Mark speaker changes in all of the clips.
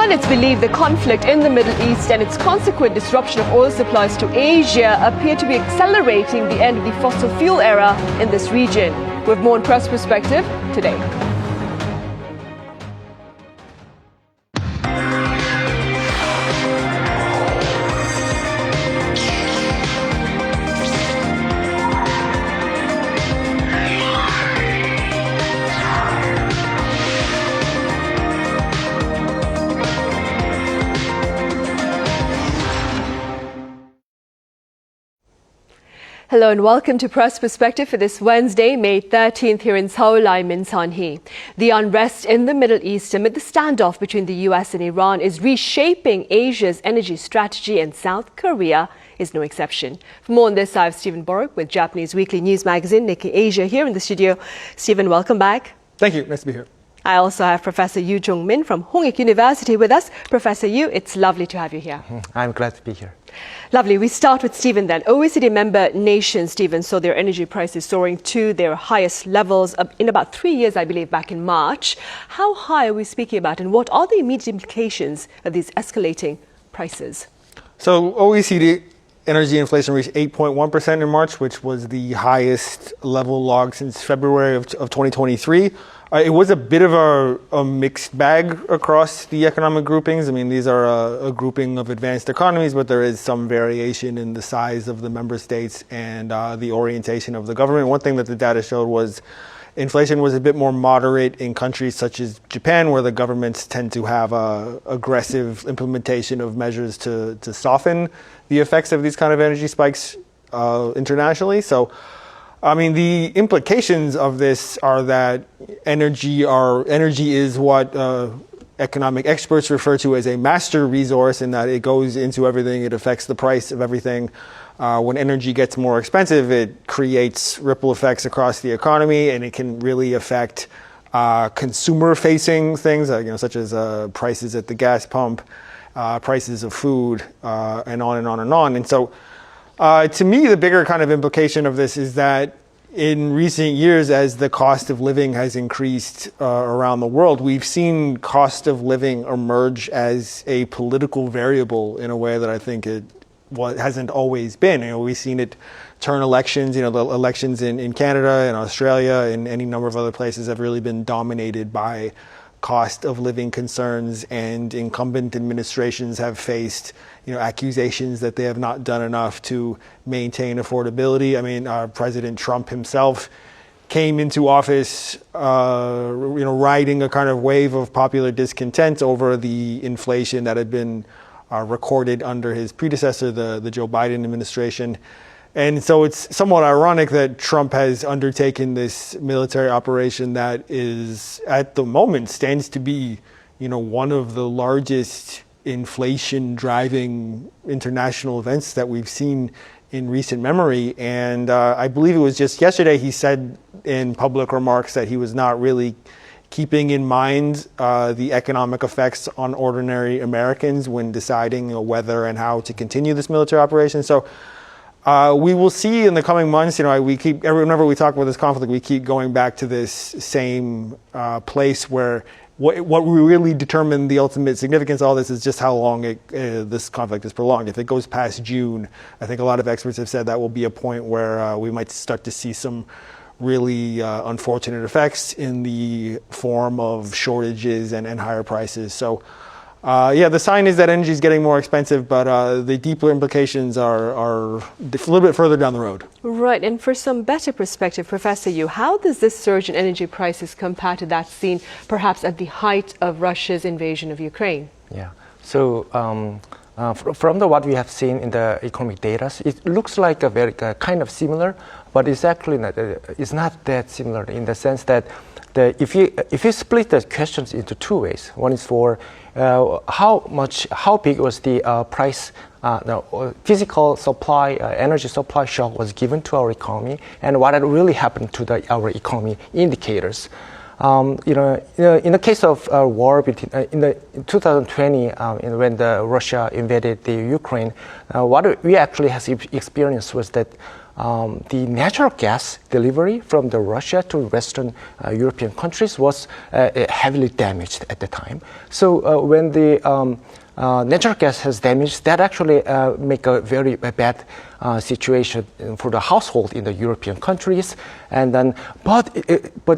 Speaker 1: Pundits believe the conflict in the Middle East and its consequent disruption of oil supplies to Asia appear to be accelerating the end of the fossil fuel era in this region. We have more on Press Perspective today. Hello and welcome to Press Perspective for this Wednesday, May 13th here in Seoul. I'm Min Sun-hee. The unrest in the Middle East amid the standoff between the US and Iran is reshaping Asia's energy strategy, and South Korea is no exception. For more on this, I have Stephen Borek with Japanese weekly news magazine Nikkei Asia here in the studio. Stephen, welcome back.
Speaker 2: Thank you. Nice to be here.
Speaker 1: I also have Professor Yoo Jung-min from Hongik University with us. Professor Yoo, it's lovely to have you here.
Speaker 3: I'm glad to be here.
Speaker 1: Lovely. We start with Stephen then. OECD member nations, Stephen, saw their energy prices soaring to their highest levels in about 3 years, I believe, back in March. How high are we speaking about, and what are the immediate implications of these escalating prices?
Speaker 2: So OECD energy inflation reached 8.1% in March, which was the highest level logged since February of 2023. It was a bit of a mixed bag across the economic groupings. I mean, these are a grouping of advanced economies, but there is some variation in the size of the member states and the orientation of the government. One thing that the data showed was inflation was a bit more moderate in countries such as Japan, where the governments tend to have aggressive implementation of measures to soften the effects of these kind of energy spikes internationally. So, I mean, the implications of this are that energy is what economic experts refer to as a master resource, in that it goes into everything. It affects the price of everything. When energy gets more expensive, it creates ripple effects across the economy, and it can really affect consumer-facing things, such as prices at the gas pump, prices of food, and on and on and on. And so, to me, the bigger kind of implication of this is that in recent years, as the cost of living has increased around the world, we've seen cost of living emerge as a political variable in a way that I think it hasn't always been. We've seen it turn elections. The elections in Canada and Australia and any number of other places have really been dominated by cost of living concerns, and incumbent administrations have faced accusations that they have not done enough to maintain affordability. I mean, President Trump himself came into office, riding a kind of wave of popular discontent over the inflation that had been recorded under his predecessor, the Joe Biden administration. And so it's somewhat ironic that Trump has undertaken this military operation that is, at the moment, stands to be, one of the largest inflation-driving international events that we've seen in recent memory. And I believe it was just yesterday he said in public remarks that he was not really keeping in mind the economic effects on ordinary Americans when deciding whether and how to continue this military operation. So we will see in the coming months. Whenever we talk about this conflict, we keep going back to this same place where what we really determine the ultimate significance of all this is just how long this conflict is prolonged. If it goes past June, I think a lot of experts have said that will be a point where we might start to see some really unfortunate effects in the form of shortages and higher prices. So, the sign is that energy is getting more expensive, but the deeper implications are a little bit further down the road.
Speaker 1: Right, and for some better perspective, Professor Yoo, how does this surge in energy prices compare to that seen perhaps at the height of Russia's invasion of Ukraine?
Speaker 3: Yeah, so from what we have seen in the economic data, it looks like a very kind of similar, but it's actually not that similar in the sense that if you split the questions into two ways. One is for how big was the price, physical supply, energy supply shock was given to our economy, and what had really happened to our economy indicators. In the case of war between in 2020, when Russia invaded the Ukraine, what we actually has experienced was that the natural gas delivery from the Russia to Western European countries was heavily damaged at the time. So when the natural gas has damaged, that actually make a very bad situation for the household in the European countries. And then, but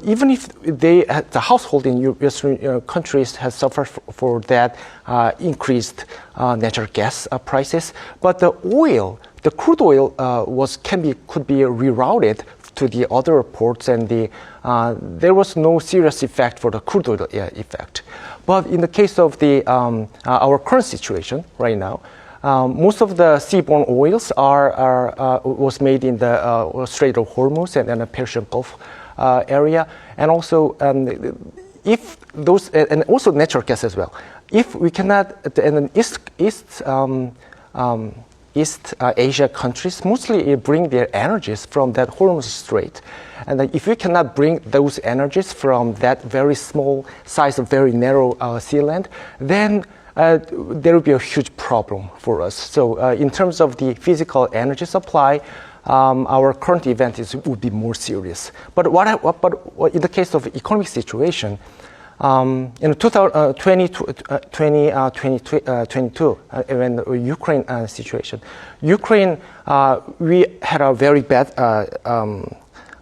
Speaker 3: even if the household in Western countries has suffered for that increased natural gas prices, but the crude oil could be rerouted to the other ports, and there was no serious effect for the crude oil effect. But in the case of our current situation right now, most of the seaborne oils was made in the Strait of Hormuz and the Persian Gulf area, and also if those and also natural gas as well. If we cannot, and East Asia countries mostly bring their energies from that Hormuz Strait. And if we cannot bring those energies from that very small size of very narrow sea land, then there will be a huge problem for us. So in terms of the physical energy supply, our current event would be more serious. But in the case of economic situation, in 2022, when the Ukraine situation, we had a very bad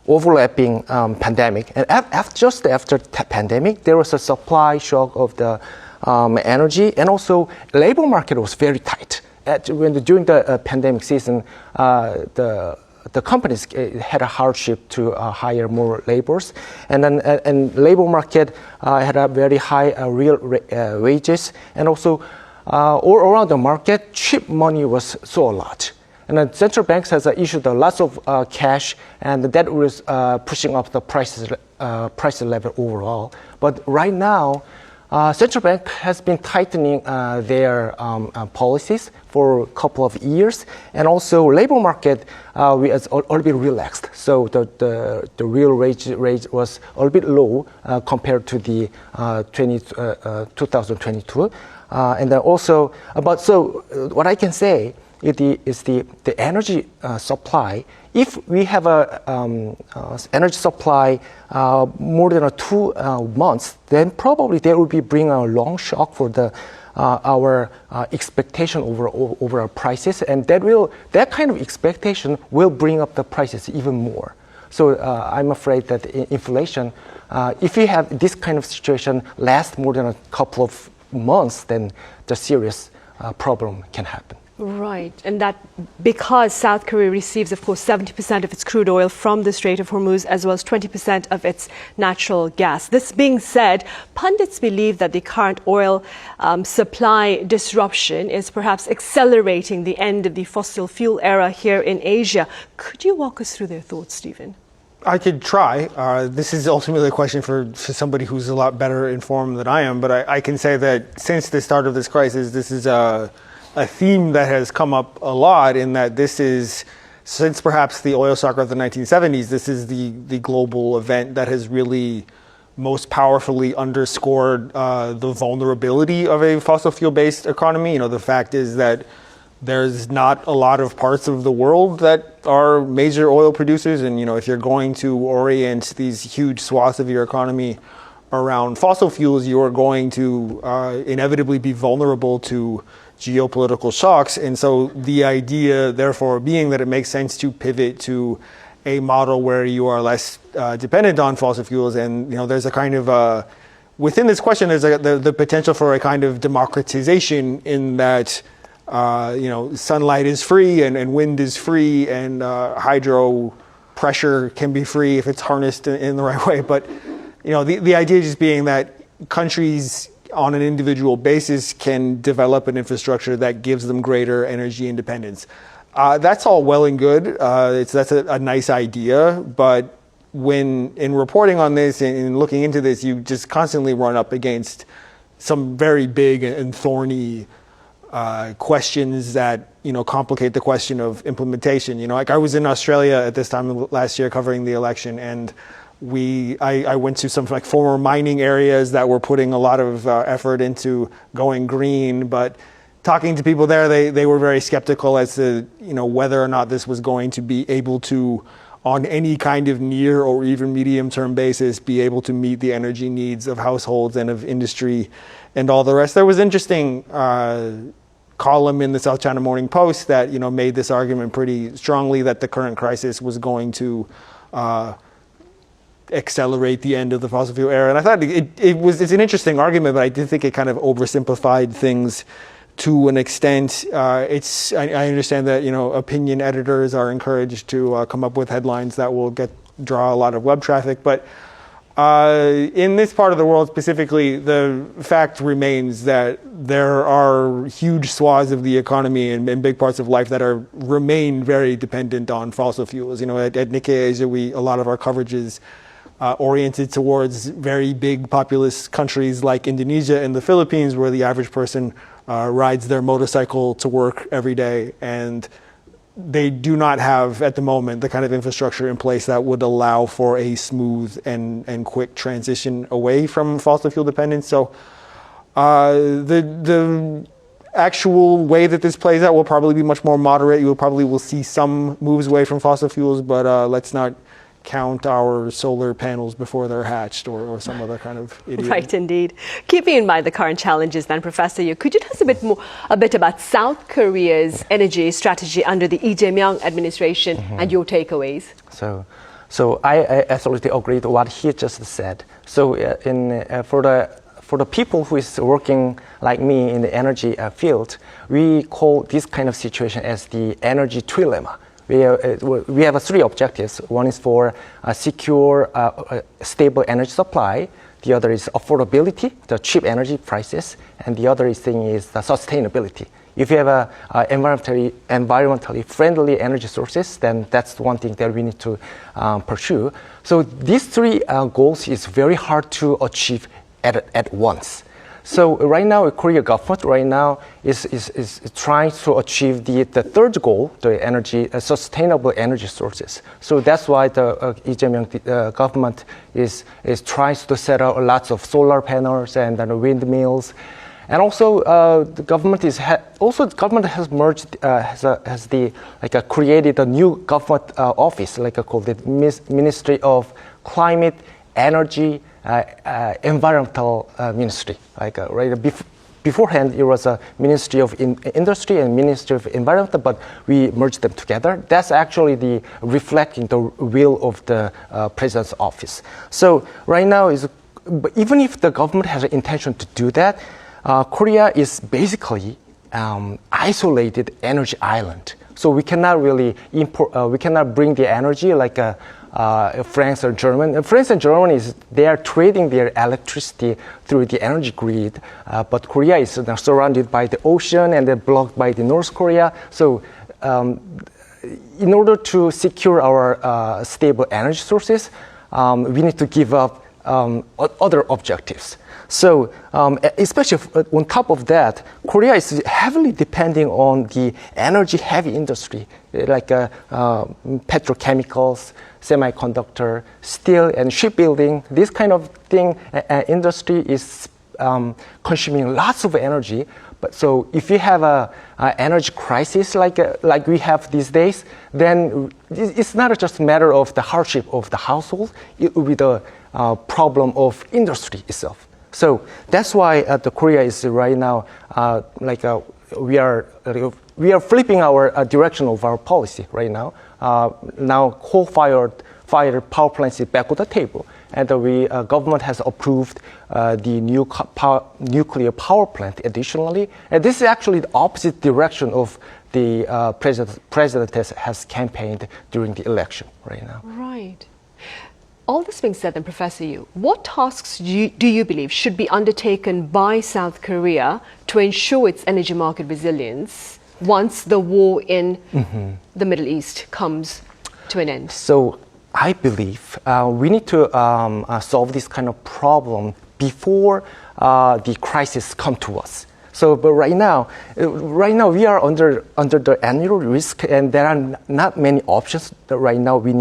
Speaker 3: overlapping pandemic, and just after the pandemic, there was a supply shock of the energy, and also labor market was very tight. During the pandemic season, the companies had a hardship to hire more laborers, and then labor market had a very high real wages, and also all around the market, cheap money was so a lot. And then central banks has issued lots of cash, and that was pushing up the price level overall. But right now, central bank has been tightening their policies for a couple of years, and also labor market has already been relaxed. So the real wage rate was a little bit low compared to the 2022, and then also what I can say is the energy supply. If we have a energy supply more than 2 months, then probably there will be bring a long shock for our expectation over our prices, and that kind of expectation will bring up the prices even more. So I'm afraid that inflation, if we have this kind of situation last more than a couple of months, then the serious problem can happen.
Speaker 1: Right, and that because South Korea receives, of course, 70% of its crude oil from the Strait of Hormuz, as well as 20% of its natural gas. This being said, pundits believe that the current oil supply disruption is perhaps accelerating the end of the fossil fuel era here in Asia. Could you walk us through their thoughts, Stephen?
Speaker 2: I could try. This is ultimately a question for somebody who's a lot better informed than I am, but I can say that since the start of this crisis, this is a theme that has come up a lot, in that this is, since perhaps the oil shock of the 1970s, this is the global event that has really most powerfully underscored the vulnerability of a fossil fuel-based economy. You know, the fact is that there's not a lot of parts of the world that are major oil producers, and you know, if you're going to orient these huge swaths of your economy around fossil fuels, you are going to inevitably be vulnerable to geopolitical shocks. And so the idea, therefore, being that it makes sense to pivot to a model where you are less dependent on fossil fuels. And, you know, there's a kind of, within this question, there's the potential for a kind of democratization in that, you know, sunlight is free and wind is free, and hydro pressure can be free if it's harnessed in the right way. But, you know, the idea just being that countries on an individual basis can develop an infrastructure that gives them greater energy independence. That's all well and good. That's a nice idea, but when in reporting on this and looking into this, you just constantly run up against some very big and thorny questions that, you know, complicate the question of implementation. You know, like I was in Australia at this time last year covering the election, and I went to some like former mining areas that were putting a lot of effort into going green, but talking to people there, they were very skeptical as to, you know, whether or not this was going to be able to, on any kind of near or even medium-term basis, be able to meet the energy needs of households and of industry and all the rest. There was interesting column in the South China Morning Post that, you know, made this argument pretty strongly that the current crisis was going to accelerate the end of the fossil fuel era. And I thought it's an interesting argument, but I did think it kind of oversimplified things to an extent. I understand that, you know, opinion editors are encouraged to come up with headlines that will draw a lot of web traffic, but in this part of the world specifically, the fact remains that there are huge swaths of the economy and big parts of life that remain very dependent on fossil fuels. You know, at Nikkei Asia, a lot of our coverage is oriented towards very big populous countries like Indonesia and the Philippines, where the average person rides their motorcycle to work every day, and they do not have at the moment the kind of infrastructure in place that would allow for a smooth and quick transition away from fossil fuel dependence. So the actual way that this plays out will probably be much more moderate. You will see some moves away from fossil fuels, but let's not count our solar panels before they're hatched or some other kind of idiot.
Speaker 1: Right, indeed. Keeping in mind the current challenges then, Professor Yu, could you tell us a bit about South Korea's energy strategy under the Lee Jae-myung administration and your takeaways?
Speaker 3: So I absolutely agree with what he just said. So for the people who is working like me in the energy field, we call this kind of situation as the energy trilemma. We have three objectives. One is for a secure, stable energy supply. The other is affordability, the cheap energy prices. And the other thing is the sustainability. If you have environmentally friendly energy sources, then that's one thing that we need to pursue. So these three goals is very hard to achieve at once. So right now, the Korean government is trying to achieve the third goal, the sustainable energy sources. So that's why the Lee Jae-myung government is trying to set up lots of solar panels and windmills, and also the government has merged created a new government office called the Ministry of Climate, Energy, Environmental Ministry. Beforehand, it was a Ministry of Industry and Ministry of Environment, but we merged them together. That's actually reflecting the will of the President's office. So right now, even if the government has an intention to do that, Korea is basically isolated energy island. So we cannot really we cannot bring the energy like France or Germany. France and Germany they are trading their electricity through the energy grid, but Korea is surrounded by the ocean and then blocked by the North Korea. So in order to secure our stable energy sources, we need to give up other objectives. So, especially on top of that, Korea is heavily depending on the energy-heavy industry, like petrochemicals, semiconductor, steel, and shipbuilding. This kind of thing, industry is consuming lots of energy. But so, if you have a energy crisis like we have these days, then it's not just a matter of the hardship of the household. It will be the problem of industry itself. So that's why the Korea is right now we are flipping our direction of our policy right now. Now coal-fired power plants is back on the table, and the government has approved the new nuclear power plant additionally. And this is actually the opposite direction of the president has campaigned during the election right now.
Speaker 1: Right. All this being said, then, Professor Yu, what tasks do you believe should be undertaken by South Korea to ensure its energy market resilience once the war in the Middle East comes to an end?
Speaker 3: So I believe we need to solve this kind of problem before the crisis come to us. So, but right now we are under the annual risk, and there are not many options that right now we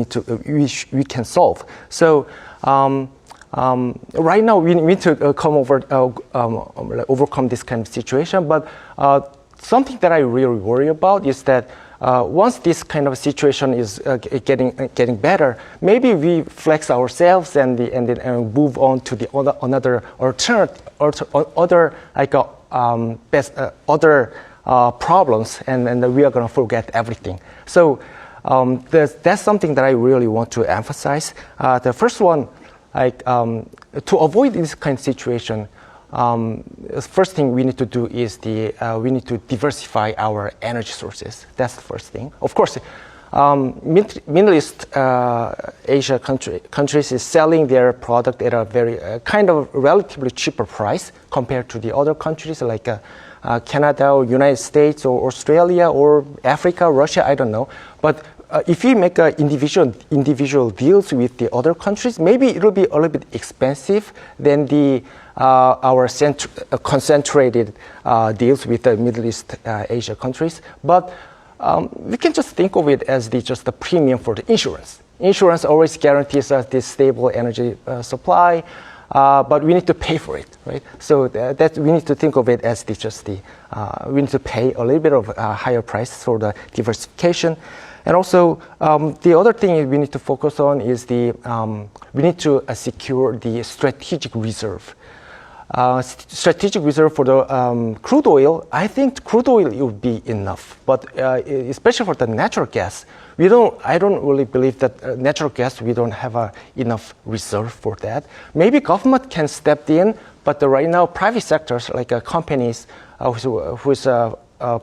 Speaker 3: can solve. So, right now we need to overcome this kind of situation. But something that I really worry about is that once this kind of situation is getting better, maybe we flex ourselves and then move on to the another other like other problems, and we are going to forget everything. So that's something that I really want to emphasize. The first one, like to avoid this kind of situation. First thing we need to do is we need to diversify our energy sources. That's the first thing. Of course, Middle East Asia countries is selling their product at a very kind of relatively cheaper price compared to the other countries like Canada or United States or Australia or Africa, Russia, I don't know. But if we make individual deals with the other countries, maybe it will be a little bit expensive than our concentrated deals with the Middle East Asia countries. But we can just think of it as just the premium for the insurance. Insurance always guarantees us this stable energy supply, but we need to pay for it, right? So that we need to think of it as we need to pay a little bit of a higher price for the diversification. And also, the other thing we need to focus on is we need to secure the strategic reserve. Strategic reserve for the crude oil, I think crude oil would be enough. But especially for the natural gas, I don't really believe that natural gas, we don't have enough reserve for that. Maybe government can step in, but right now private sectors like companies who is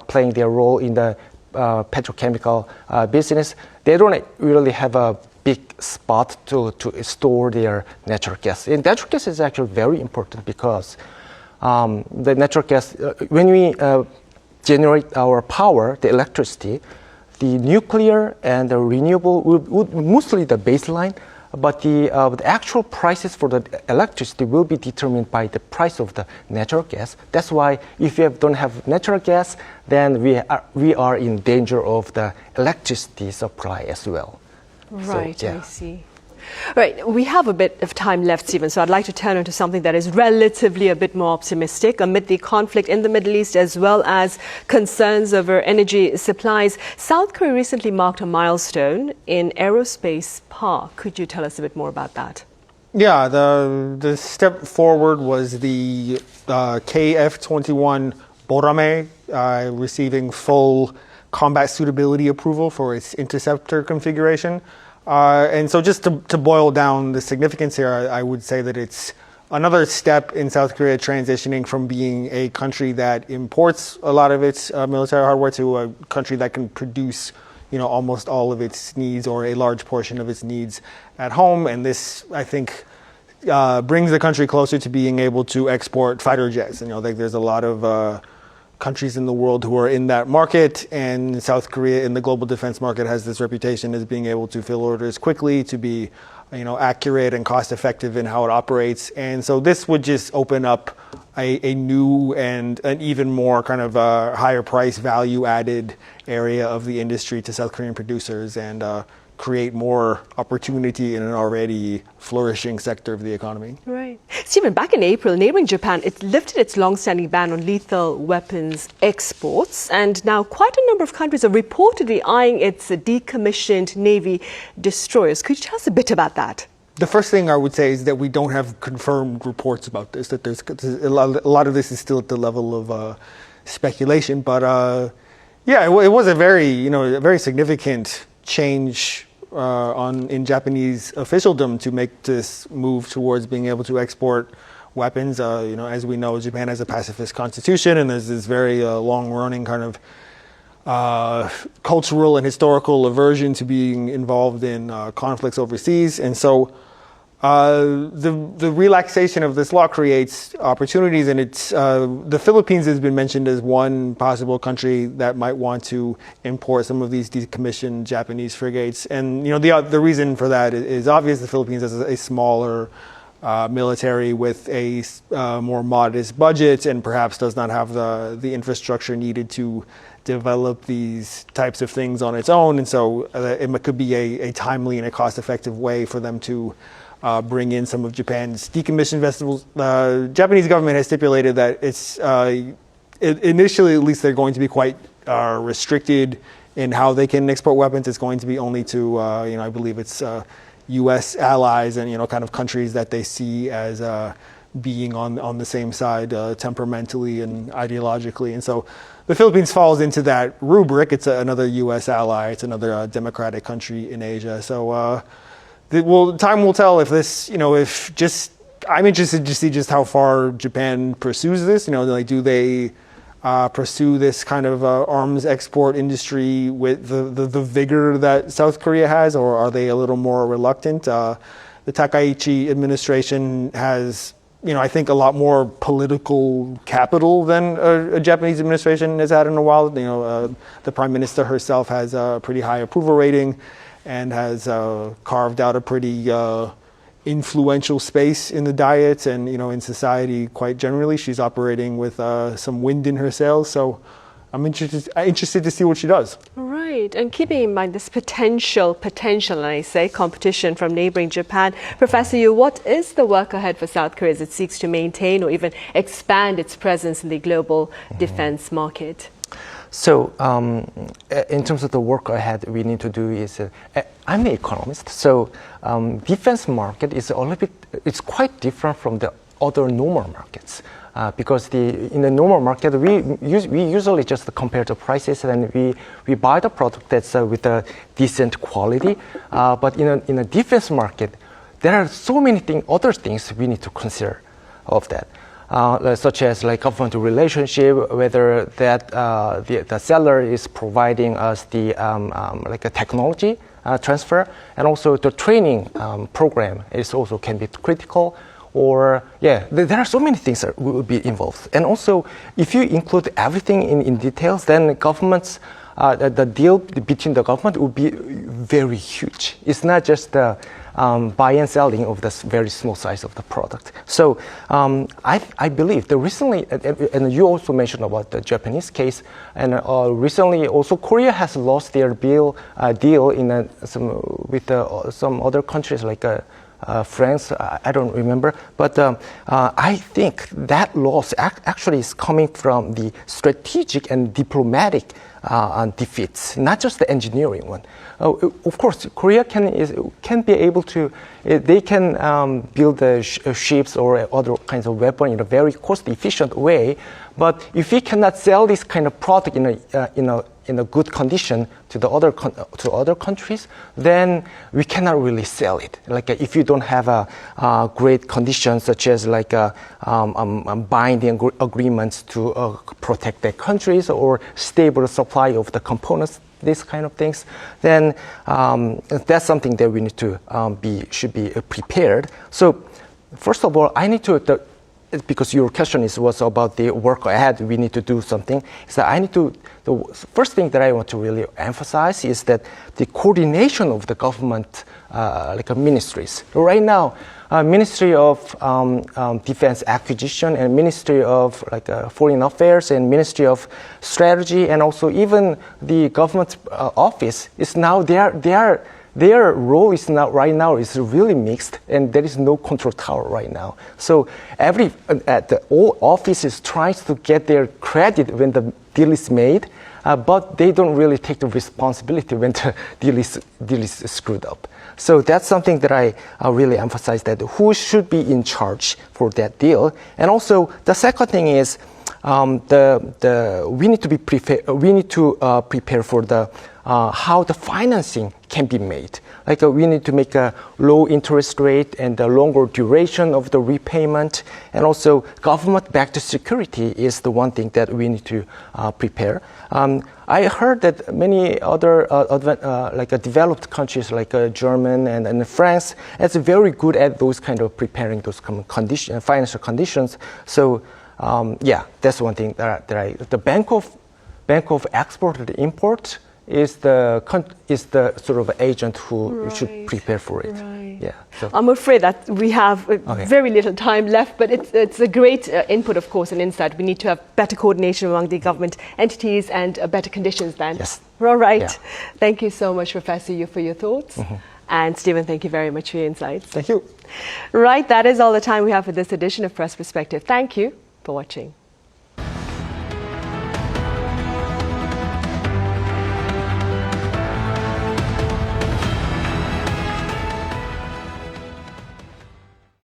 Speaker 3: playing their role in the petrochemical business, they don't really have a big spot to store their natural gas. And natural gas is actually very important because the natural gas, when we generate our power, the electricity, the nuclear and the renewable would mostly the baseline, but the actual prices for the electricity will be determined by the price of the natural gas. That's why if you don't have natural gas, then we are in danger of the electricity supply as well.
Speaker 1: Right,
Speaker 3: So, yeah.
Speaker 1: I see. Right, we have a bit of time left, Stephen, so I'd like to turn on to something that is relatively a bit more optimistic. Amid the conflict in the Middle East as well as concerns over energy supplies, South Korea recently marked a milestone in Aerospace Park. Could you tell us a bit more about that?
Speaker 2: Yeah, the step forward was the KF-21 Borame receiving full combat suitability approval for its interceptor configuration. And so just to boil down the significance here, I would say that it's another step in South Korea transitioning from being a country that imports a lot of its military hardware to a country that can produce, almost all of its needs or a large portion of its needs at home. And this, I think, brings the country closer to being able to export fighter jets. And, there's a lot of countries in the world who are in that market, and South Korea in the global defense market has this reputation as being able to fill orders quickly, to be, accurate and cost effective in how it operates. And so this would just open up a new and an even more kind of higher price value added area of the industry to South Korean producers and create more opportunity in an already flourishing sector of the economy.
Speaker 1: Right. Stephen, back in April, neighboring Japan, it lifted its long-standing ban on lethal weapons exports, and now quite a number of countries are reportedly eyeing its decommissioned Navy destroyers. Could you tell us a bit about that?
Speaker 2: The first thing I would say is that we don't have confirmed reports about this, that there's a lot of this is still at the level of speculation, but yeah, it was a very significant change in Japanese officialdom to make this move towards being able to export weapons. As we know, Japan has a pacifist constitution, and there's this very long-running kind of cultural and historical aversion to being involved in conflicts overseas. And so the relaxation of this law creates opportunities, and it's the Philippines has been mentioned as one possible country that might want to import some of these decommissioned Japanese frigates. And the reason for that is obvious. The Philippines has a smaller military with a more modest budget, and perhaps does not have the infrastructure needed to develop these types of things on its own. And so it could be a timely and a cost-effective way for them to bring in some of Japan's decommissioned vessels. The Japanese government has stipulated that initially, at least, they're going to be quite restricted in how they can export weapons. It's going to be only to, I believe it's U.S. allies and, kind of countries that they see as being on the same side temperamentally and ideologically. And so the Philippines falls into that rubric. It's another U.S. ally. It's another democratic country in Asia. So time will tell if this, I'm interested to see just how far Japan pursues this. Do they pursue this kind of arms export industry with the vigor that South Korea has, or are they a little more reluctant? The Takaichi administration has, I think, a lot more political capital than a Japanese administration has had in a while. The prime minister herself has a pretty high approval rating and has carved out a pretty influential space in the Diet and in society quite generally. She's operating with some wind in her sails, so I'm interested to see what she does.
Speaker 1: Right, and keeping in mind this potential, and I say competition from neighboring Japan, Professor Yu, what is the work ahead for South Korea as it seeks to maintain or even expand its presence in the global defense market?
Speaker 3: So, in terms of the work ahead, we need to do is, I'm an economist, so defense market is a little bit, it's quite different from the other normal markets. Because in the normal market, we usually just compare the prices and we buy the product that's with a decent quality. But in a defense market, there are so many other things we need to consider of that. Such as like government relationship, whether that the seller is providing us the like a technology transfer, and also the training program is also can be critical. Or there are so many things that will be involved. And also, if you include everything in details, then governments, the deal between the government will be very huge. It's not just the buy and selling of this very small size of the product. So I believe that recently, and you also mentioned about the Japanese case, and recently also Korea has lost their deal in some other countries like France, I don't remember, but I think that loss actually is coming from the strategic and diplomatic defeats, not just the engineering one. Of course, Korea can be able to, they can build the ships or other kinds of weapons in a very cost-efficient way, but if we cannot sell this kind of product in a good condition to other countries, then we cannot really sell it. Like if you don't have a great conditions such as like binding agreements to protect their countries or stable supply of the components, these kind of things, then that's something that we need to should be prepared. So first of all, I need to. Because your question was about the work ahead, we need to do something. So the first thing that I want to really emphasize is that the coordination of the government, ministries. Right now, Ministry of Defense Acquisition and Ministry of Foreign Affairs and Ministry of Strategy, and also even the government office is now their role is now right now is really mixed, and there is no control tower right now. So all offices tries to get their credit when the deal is made, but they don't really take the responsibility when the deal is screwed up. So that's something that I really emphasize, that who should be in charge for that deal. And also the second thing is we need to be prepare for the how the financing can be made. Like we need to make a low interest rate and the longer duration of the repayment, and also government-backed security is the one thing that we need to prepare. I heard that many other developed countries like German and France is very good at those kind of preparing those financial conditions. So that's one thing the Bank of Export and Import is the sort of agent who should prepare for it.
Speaker 1: Right.
Speaker 3: Yeah. So.
Speaker 1: I'm afraid that we have very little time left, but it's a great input, of course, and insight. We need to have better coordination among the government entities and better conditions then.
Speaker 3: Yes.
Speaker 1: All right.
Speaker 3: Yeah.
Speaker 1: Thank you so much, Professor Yu, for your thoughts. Mm-hmm. And Stephen, thank you very much for your insights.
Speaker 2: Thank you.
Speaker 1: Right, that is all the time we have for this edition of Press Perspective. Thank you for watching.